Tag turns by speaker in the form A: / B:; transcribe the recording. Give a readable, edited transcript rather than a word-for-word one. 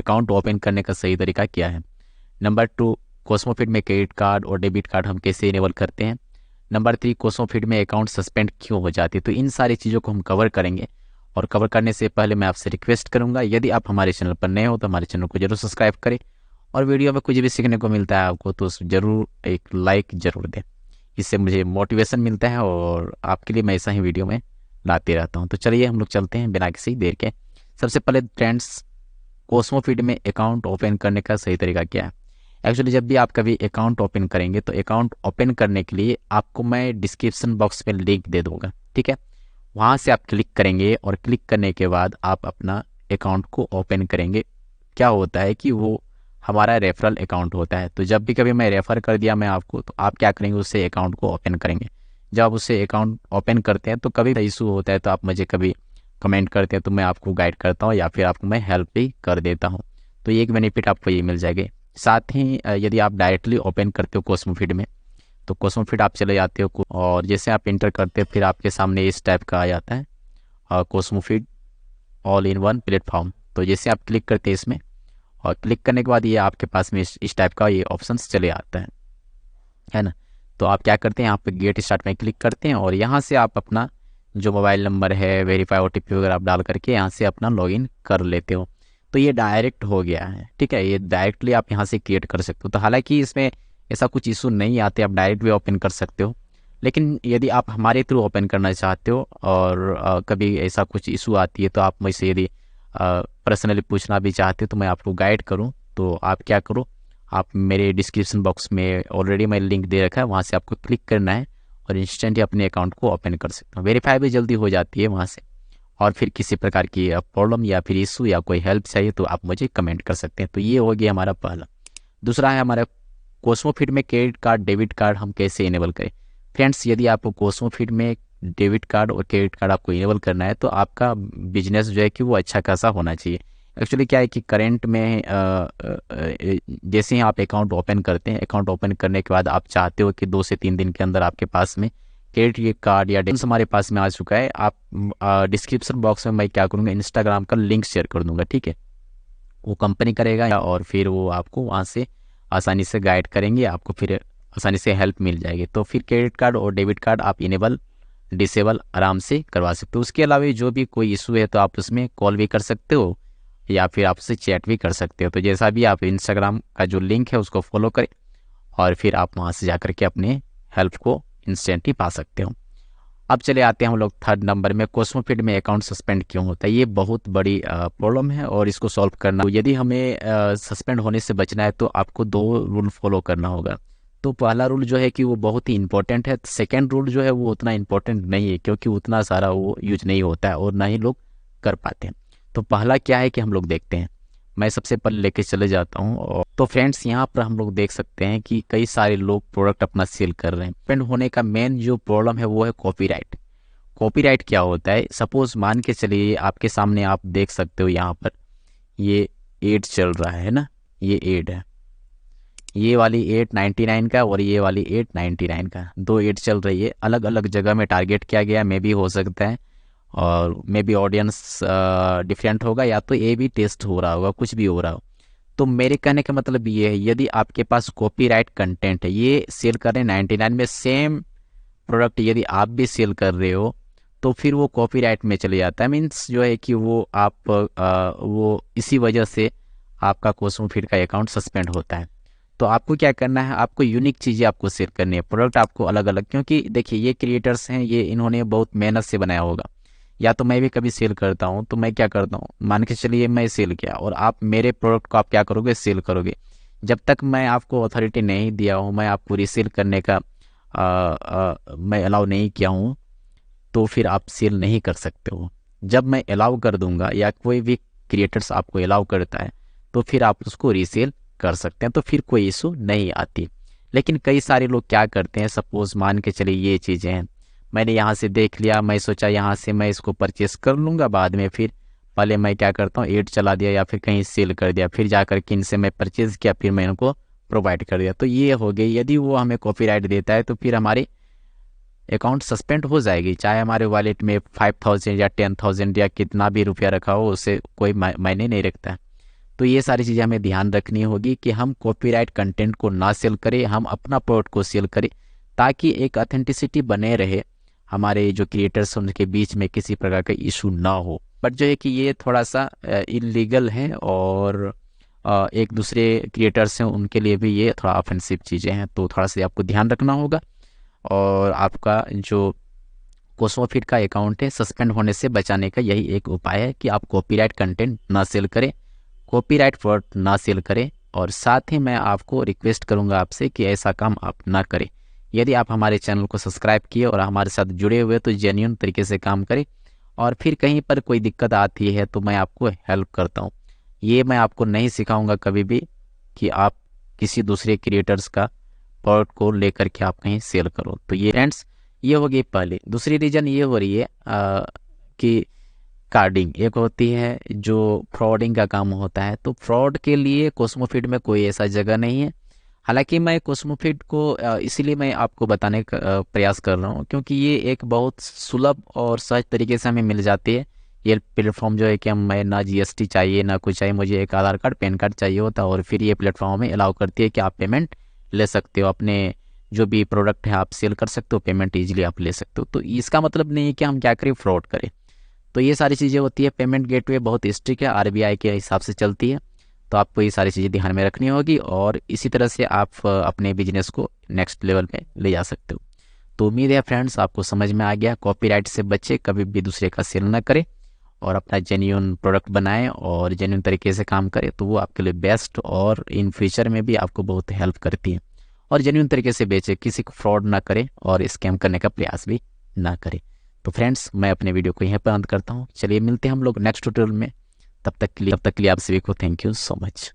A: Account open करने का सही तरीका क्या है। नंबर 2, कॉस्मोफिट में क्रेडिट कार्ड और डेबिट कार्ड हम कैसे इनेबल करते हैं। नंबर 3, कॉस्मोफिट में अकाउंट सस्पेंड क्यों हो जाती है। तो इन सारी चीज़ों को हम कवर करेंगे। और कवर करने से पहले मैं आपसे रिक्वेस्ट करूंगा, यदि आप हमारे चैनल पर नए हो तो हमारे चैनल को जरूर सब्सक्राइब करें, और वीडियो में कुछ भी सीखने को मिलता है आपको तो ज़रूर एक लाइक ज़रूर दें। इससे मुझे मोटिवेशन मिलता है और आपके लिए मैं ऐसा ही वीडियो में लाते रहता हूँ। तो चलिए हम लोग चलते हैं बिना किसी देर के। सबसे पहले फ्रेंड्स, कॉस्मोफिट में अकाउंट ओपन करने का सही तरीका क्या है। एक्चुअली जब भी आप कभी अकाउंट ओपन करेंगे तो अकाउंट ओपन करने के लिए आपको मैं डिस्क्रिप्शन बॉक्स में लिंक दे दूंगा, ठीक है। वहाँ से आप क्लिक करेंगे और क्लिक करने के बाद आप अपना अकाउंट को ओपन करेंगे। क्या होता है कि वो हमारा रेफरल अकाउंट होता है, तो जब भी कभी मैं रेफ़र कर दिया मैं आपको, तो आप क्या करेंगे, उससे अकाउंट को ओपन करेंगे। जब आप उससे अकाउंट ओपन करते हैं तो कभी इशू होता है तो आप मुझे कभी कमेंट करते हैं तो मैं आपको गाइड करता हूँ या फिर आपको मैं हेल्प भी कर देता हूँ। तो ये एक बेनिफिट आपको ये मिल जाएगी। साथ ही यदि आप डायरेक्टली ओपन करते हो कॉस्मोफिट में, तो कॉस्मोफिट आप चले जाते हो और जैसे आप इंटर करते हो फिर आपके सामने इस टाइप का आ जाता है कॉस्मोफिट ऑल इन वन प्लेटफॉर्म। तो जैसे आप क्लिक करते हैं इसमें, और क्लिक करने के बाद ये आपके पास में इस टाइप का ये ऑप्शंस चले आता है ना। तो आप क्या करते हैं, यहाँ पे गेट स्टार्ट में क्लिक करते हैं और यहाँ से आप अपना जो मोबाइल नंबर है, वेरीफाई OTP वगैरह आप डाल करके यहाँ से अपना लॉगिन कर लेते हो। तो ये डायरेक्ट हो गया है, ठीक है। ये डायरेक्टली आप यहाँ से क्रिएट कर सकते हो। तो हालांकि इसमें ऐसा कुछ इशू नहीं आते, आप डायरेक्ट भी ओपन कर सकते हो। लेकिन यदि आप हमारे थ्रू ओपन करना चाहते हो और कभी ऐसा कुछ इशू आती है तो आप मुझसे यदि पर्सनली पूछना भी चाहते हो तो मैं आपको गाइड करूं, तो आप क्या करो, आप मेरे डिस्क्रिप्शन बॉक्स में ऑलरेडी मैं लिंक दे रखा है, वहाँ से आपको क्लिक करना है और इंस्टेंट ही अपने अकाउंट को ओपन कर सकते हो। वेरीफाई भी जल्दी हो जाती है वहाँ से। और फिर किसी प्रकार की प्रॉब्लम या फिर इशू या कोई हेल्प चाहिए तो आप मुझे कमेंट कर सकते हैं। तो ये हो गया हमारा पहला। दूसरा है हमारा कॉस्मोफिट में क्रेडिट कार्ड डेबिट कार्ड हम कैसे इनेबल करें। फ्रेंड्स, यदि आपको कॉस्मोफिट में डेबिट कार्ड और क्रेडिट कार्ड आपको इनेबल करना है तो आपका बिजनेस जो है कि वो अच्छा खासा होना चाहिए। एक्चुअली क्या है कि करंट में जैसे ही आप अकाउंट ओपन करते हैं, अकाउंट ओपन करने के बाद आप चाहते हो कि 2 से 3 दिन के अंदर आपके पास में क्रेडिट कार्ड या डेबिट हमारे पास में आ चुका है। आप डिस्क्रिप्शन बॉक्स में मैं क्या करूँगा, इंस्टाग्राम का लिंक शेयर कर दूंगा, ठीक है। वो कंपनी करेगा और फिर वो आपको वहाँ से आसानी से गाइड करेंगे, आपको फिर आसानी से हेल्प मिल जाएगी। तो फिर क्रेडिट कार्ड और डेबिट कार्ड आप इनेबल डिसेबल आराम से करवा सकते हो। उसके अलावा जो भी कोई इशू है तो आप उसमें कॉल भी कर सकते हो या फिर आप उससे चैट भी कर सकते हो। तो जैसा भी आप इंस्टाग्राम का जो लिंक है उसको फॉलो करें और फिर आप वहाँ से जाकर के अपने हेल्प को इंस्टेंटली पा सकते हो। अब चले आते हैं हम लोग थर्ड नंबर में, कॉस्मोफिट में अकाउंट सस्पेंड क्यों होता है। ये बहुत बड़ी प्रॉब्लम है और इसको सॉल्व करना, यदि हमें सस्पेंड होने से बचना है तो आपको 2 रूल फॉलो करना होगा। तो पहला रूल जो है कि वो बहुत ही इंपॉर्टेंट है। सेकंड रूल जो है वो उतना इंपॉर्टेंट नहीं है क्योंकि उतना सारा वो यूज नहीं होता है और ना ही लोग कर पाते हैं। तो पहला क्या है कि हम लोग देखते हैं, मैं सबसे पहले लेके चले जाता हूँ। तो फ्रेंड्स, यहाँ पर हम लोग देख सकते हैं कि कई सारे लोग प्रोडक्ट अपना सेल कर रहे हैं। पेंड होने का मेन जो प्रॉब्लम है वो है कॉपीराइट। कॉपीराइट क्या होता है, सपोज मान के चलिए आपके सामने आप देख सकते हो यहाँ पर ये एड चल रहा है ना, ये एड है, ये वाली 899 का और ये वाली 899 का, 2 एड चल रही है। अलग अलग जगह में टारगेट किया गया, मे भी हो सकता है और मे बी ऑडियंस डिफरेंट होगा या तो ये भी टेस्ट हो रहा होगा, कुछ भी हो रहा हो। तो मेरे कहने का मतलब ये है, यदि आपके पास कॉपीराइट कंटेंट है, ये सेल कर रहे हैं 99 में, सेम प्रोडक्ट यदि आप भी सेल कर रहे हो तो फिर वो कॉपीराइट में चले जाता है। मीन्स जो है कि वो आप वो इसी वजह से आपका कॉस्मोफिट का अकाउंट सस्पेंड होता है। तो आपको क्या करना है, आपको यूनिक चीज़ें आपको सेल करनी है, प्रोडक्ट आपको अलग अलग, क्योंकि देखिए ये क्रिएटर्स हैं, ये इन्होंने बहुत मेहनत से बनाया होगा। या तो मैं भी कभी सेल करता हूँ तो मैं क्या करता हूँ, मान के चलिए मैं सेल किया और आप मेरे प्रोडक्ट को आप क्या करोगे, सेल करोगे। जब तक मैं आपको अथॉरिटी नहीं दिया हूँ, मैं आपको रीसेल करने का मैं अलाउ नहीं किया हूँ, तो फिर आप सेल नहीं कर सकते हो। जब मैं अलाउ कर दूंगा या कोई भी क्रिएटर्स आपको अलाउ करता है तो फिर आप उसको रीसेल कर सकते हैं, तो फिर कोई इशू नहीं आती। लेकिन कई सारे लोग क्या करते हैं, सपोज मान के चलिए ये चीज़ें हैं, मैंने यहाँ से देख लिया, मैं सोचा यहाँ से मैं इसको परचेस कर लूँगा बाद में, फिर पहले मैं क्या करता हूँ, एड चला दिया या फिर कहीं सेल कर दिया, फिर जा कर के इनसे मैं परचेज़ किया, फिर मैं इनको प्रोवाइड कर दिया। तो ये हो गई, यदि वो हमें कॉपीराइट देता है तो फिर हमारे अकाउंट सस्पेंड हो जाएगी, चाहे हमारे वॉलेट में 5000 या 10,000 या कितना भी रुपया रखा हो, उससे कोई मायने नहीं रखता है। तो ये सारी चीज़ें हमें ध्यान रखनी होगी कि हम कॉपीराइट कंटेंट को ना सेल करें, हम अपना प्रोडक्ट को सेल करें, ताकि एक ऑथेंटिसिटी बने रहे, हमारे जो क्रिएटर्स हैं उनके बीच में किसी प्रकार का इशू ना हो। बट जो है कि ये थोड़ा सा इलीगल है, और एक दूसरे क्रिएटर्स हैं उनके लिए भी ये थोड़ा ऑफेंसिव चीज़ें हैं, तो थोड़ा सा आपको ध्यान रखना होगा। और आपका जो कोस्मोफिट का अकाउंट है सस्पेंड होने से बचाने का यही एक उपाय है कि आप कॉपीराइट कंटेंट ना सेल करें, कॉपीराइट प्रोडक्ट ना सेल करें। और साथ ही मैं आपको रिक्वेस्ट करूंगा आपसे कि ऐसा काम आप ना करें। यदि आप हमारे चैनल को सब्सक्राइब किए और हमारे साथ जुड़े हुए तो जेन्युइन तरीके से काम करें, और फिर कहीं पर कोई दिक्कत आती है तो मैं आपको हेल्प करता हूँ। ये मैं आपको नहीं सिखाऊंगा कभी भी कि आप किसी दूसरे क्रिएटर्स का प्रोडक्ट को लेकर के आप कहीं सेल करो। तो ये फ्रेंड्स, ये हो गई पहली। दूसरी रीज़न ये हो रही है कि कार्डिंग एक होती है जो फ्रॉडिंग का काम होता है। तो फ्रॉड के लिए कोस्मोफिट में कोई ऐसा जगह नहीं है। हालांकि मैं कोस्मोफिट को इसीलिए मैं आपको बताने का प्रयास कर रहा हूँ क्योंकि ये एक बहुत सुलभ और सहज तरीके से हमें मिल जाती है। ये प्लेटफॉर्म जो है कि मैं ना जीएसटी चाहिए ना कुछ चाहिए, मुझे एक आधार कार्ड पैन कार्ड चाहिए होता है, और फिर ये प्लेटफॉर्म हमें अलाउ करती है कि आप पेमेंट ले सकते हो, अपने जो भी प्रोडक्ट है आप सेल कर सकते हो, पेमेंट ईजिली आप ले सकते हो। तो इसका मतलब नहीं है कि हम क्या करें, फ्रॉड करें। तो ये सारी चीज़ें होती है। पेमेंट गेटवे बहुत स्ट्रिक्ट है, आरबीआई के हिसाब से चलती है, तो आपको ये सारी चीज़ें ध्यान में रखनी होगी, और इसी तरह से आप अपने बिजनेस को नेक्स्ट लेवल पे ले जा सकते हो। तो उम्मीद है फ्रेंड्स आपको समझ में आ गया। कॉपीराइट से बचे, कभी भी दूसरे का सेल ना करें, और अपना जेन्युइन प्रोडक्ट बनाएं और जेन्युइन तरीके से काम करें, तो वो आपके लिए बेस्ट और इन फ्यूचर में भी आपको बहुत हेल्प करती है। और जेन्युइन तरीके से बेचे, किसी को फ्रॉड ना करें और स्कैम करने का प्रयास भी ना करें। तो फ्रेंड्स, मैं अपने वीडियो को यहीं पर अंत करता हूँ। चलिए मिलते हैं हम लोग नेक्स्ट ट्यूटोरियल में। तब तक के लिए आप सभी को थैंक यू सो मच।